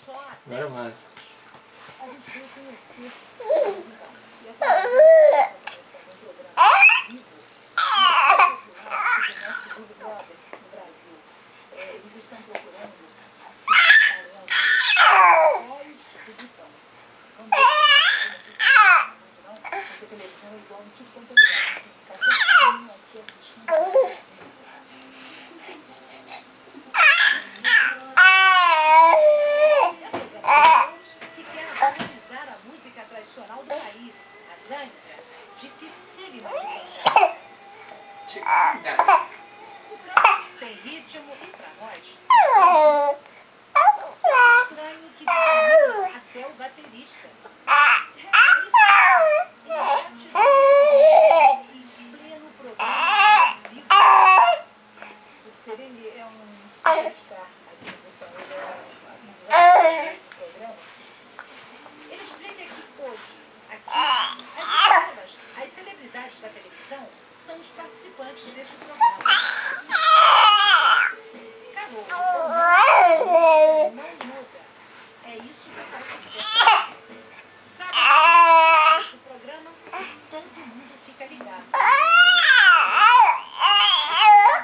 Agora mais. Sem ritmo e pra nós estranho que até o baterista. Em pleno programa ele é um superstar aqui no programa. Ele explica que hoje, as celebridades da televisão são os participantes deste programa. Carol, não muda. É isso que faz sucesso. Sabe o programa? Todo mundo fica ligado. A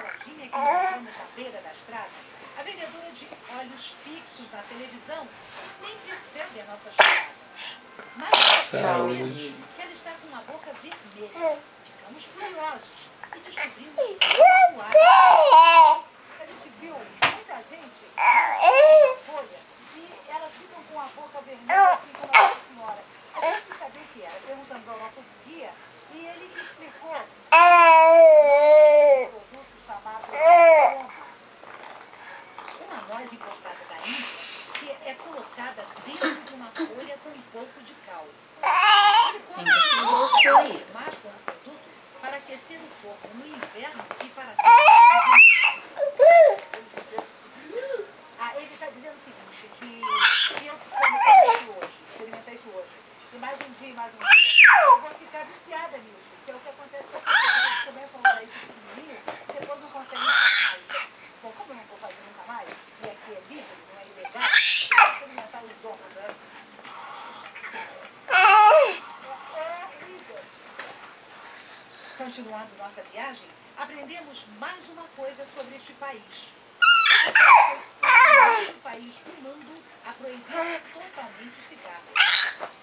lojinha que encontramos à beira da estrada, a vendedora de olhos fixos na televisão, nem percebe a nossa chegada. Mas que ela está com uma boca vermelha. Ficamos curiosos e descobrimos o ar. A gente viu muita gente na folha e elas ficam com a boca vermelha assim como a nossa senhora. A gente quis saber o que era. Perguntamos ao nosso guia e ele explicou um produto chamado pombo. Uma noz importada da Índia que é colocada dentro de uma folha com um pouco de cal. Ele máscara o produto para aquecer o corpo no inverno e para ele está dizendo o seguinte, que eu experimentei isso hoje, e mais um dia, eu vou ficar viciada nisso, que é o que acontece com as pessoas que começam a usar isso pequenininho, depois não conseguem mais. Bom, como eu não vou fazer nunca mais, e aqui é livre, não é ilegal, eu vou experimentar os dons, né? Continuando nossa viagem, aprendemos mais uma coisa sobre este país. Este país do mundo a proibir totalmente o cigarro.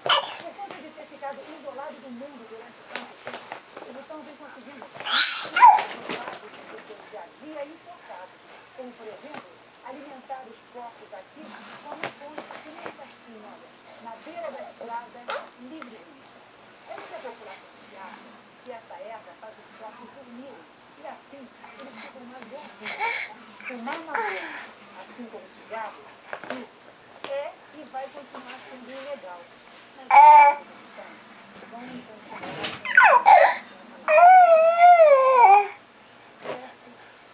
Por conta de ter ficado isolado do mundo durante tanto tempo, eles estão conseguindo isolado do seu dia a dia importado. Como, por exemplo, alimentar os porcos aqui com uma fonte que nem assim, olha, na beira da estrada, livremente. Essa é a população que acha que essa erva faz os porcos dormirem. E assim, eles ficam mais gordinhos. Fumar maconha, assim como cigarro, isso é e vai continuar sendo ilegal. Mas vamos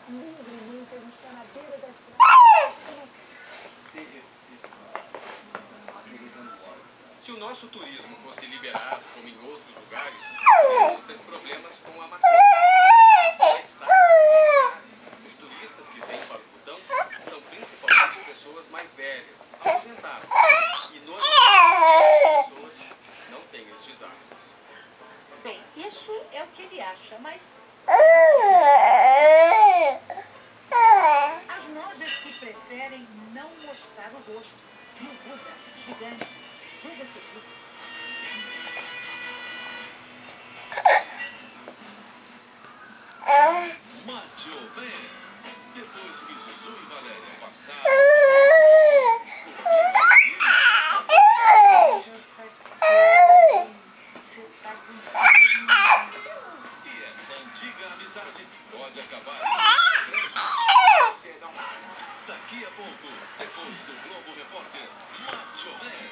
livremente, a gente está na beira da estrada. Se o nosso turismo fosse liberado, como em outros lugares, não tem problemas com a maconha. Os turistas que vêm para o Butão são principalmente pessoas mais velhas, aposentadas. E normalmente as pessoas não têm estes hábitos. Bem, isso é o que ele acha, mas as nojas que preferem não mostrar o rosto. E o Buda, gigante, Buda seguido. Macho bem, depois que Dudu e Valéria passaram, e essa antiga amizade pode acabar. Daqui a pouco, depois do Globo Repórter, Macho Man.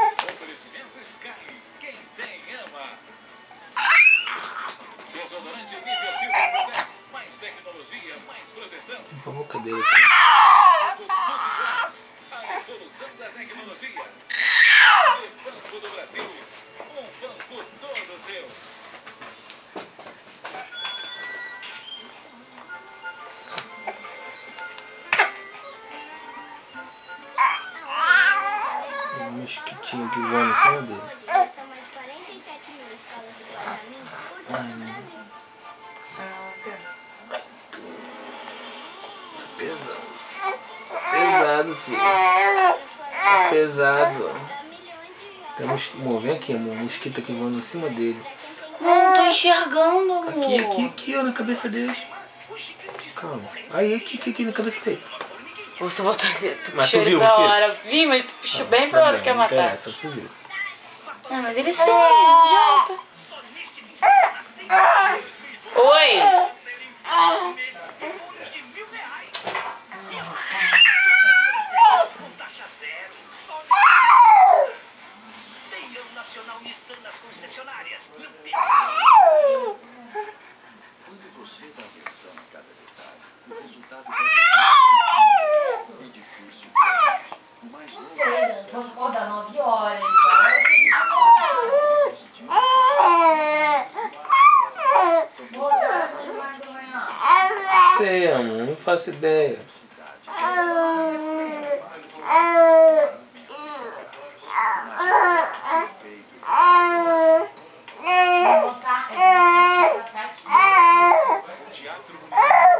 Oferecimento Sky. Quem tem, ama. Desodorante nível Silver. Mais tecnologia, mais proteção. A boca dele. A evolução da tecnologia. Banco do Brasil. Um banco todo seu. Um mosquitinho que voa no cima dele. São mais 47 mil escolas iguais a mim por todo o Brasil. Tá pesado. Pesado, filho. Tá pesado. Dá milhões de jovens. Tem vem aqui, amor. Um mosquito aqui voando em cima dele. Não tô enxergando, amor. Aqui, ó, na cabeça dele. Calma. Aí, aqui, na cabeça dele. Você botou tu Mas puxou tu ele viu o pra mosquito? hora. Vi, mas tu puxou bem pra hora que ia Não matar. interessa, tu viu. Ah, mas ele some, não adianta. Oi! Nacional Nissan nas concessionárias. Quando você dá atenção a cada detalhe, o resultado é difícil. O mais novo Posso acordar 9 horas. Sei, amor. Não faço ideia.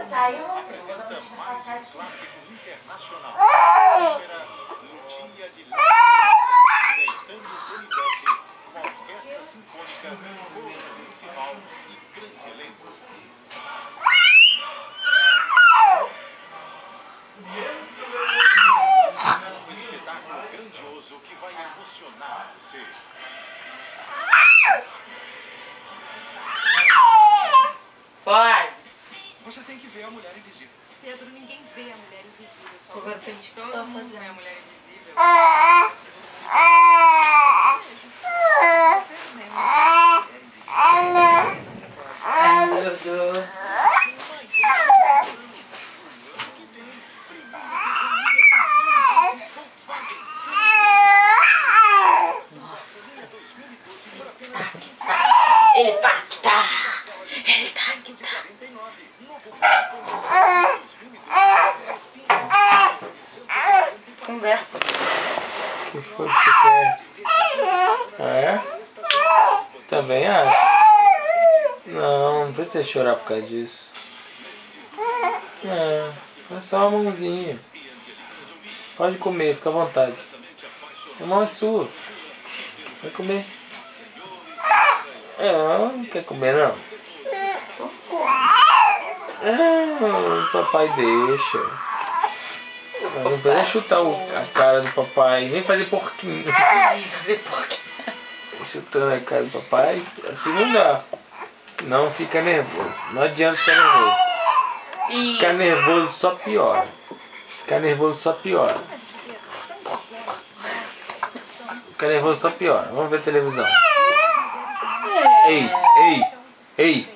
Saiu, não sei. Vou dar uma passar aqui. clássico internacional. Ópera Lutinha de Gaetano Donizetti, uma orquestra sinfônica, coro municipal e grande elenco. Um espetáculo grandioso que vai emocionar você. Pode. Você tem que ver a Mulher Invisível. Pedro, ninguém vê a mulher invisível. Só Agora você. pra gente Todo tá mundo fazendo. vê a mulher invisível. Ai, meu Deus. Nossa. Ele tá que tá. Ele tá que tá. Conversa. O que foi que você quer? É? Também acho. Não precisa chorar por causa disso. É só uma mãozinha. Pode comer, fica à vontade. A mão é sua. Vai comer. Não quer comer não. Papai deixa. Não precisa chutar a cara do papai, nem fazer porquinho. Fazer porquê? Chutando a cara do papai, assim não dá. Não fica nervoso. Não adianta ficar nervoso. Ficar nervoso só piora. Ficar nervoso só piora. Ficar nervoso só piora. Vamos ver televisão. Ei.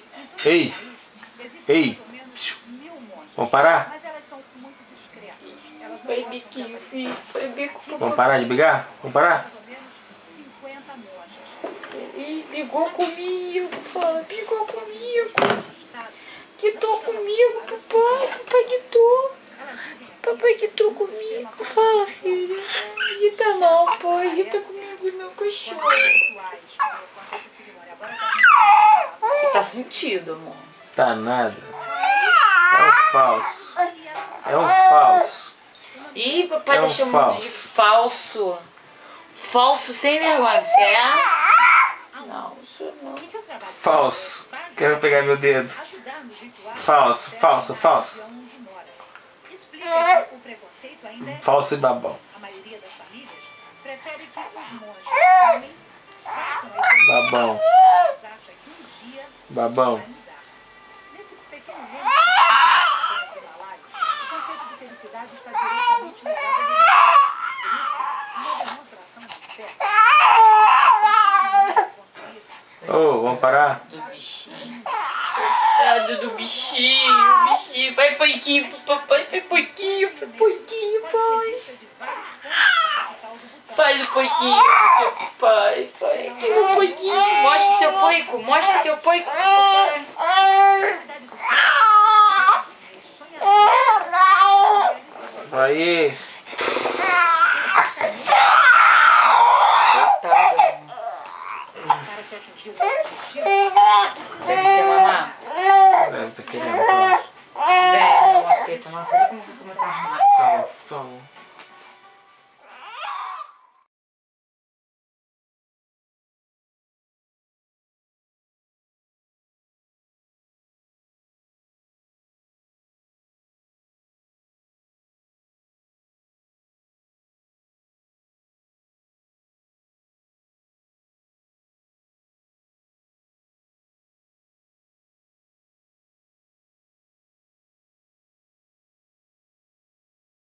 Vamos parar? Mas elas são muito discretas. Elas não Foi gostam de biquinho, filho. Foi bico. Vamos parar de brigar? Vamos parar? mais ou menos 50 moças. Ele brigou comigo. Fala, brigou comigo. Quitou comigo, papai. Papai quitou. Papai quitou comigo. Fala, filho. Irrita não, pai. Irrita comigo, meu cachorro. Ele tá sentido, amor. Tá nada. É um falso. É um falso. Ih, papai É tá um chamando de falso. Falso sem vergonha, você é? Não, isso não. Falso. Quero pegar meu dedo. Ajudar nos rituais Falso. onde mora. Explica que o preconceito ainda é. Falso e babão. A maioria das famílias prefere que os monges homens façam esse Babão. acha que um dia Babão. vai mudar. Nesse pequeno reino do Himalaia, o conceito pouquinho pro papai, foi pouquinho, pai. Faz um pouquinho pro papai, faz um pouquinho. Mostra teu poico, mostra teu poico pro papai. Aí. Quer mamar? Tá querendo, tá. Vem, uma teta, nossa, olha como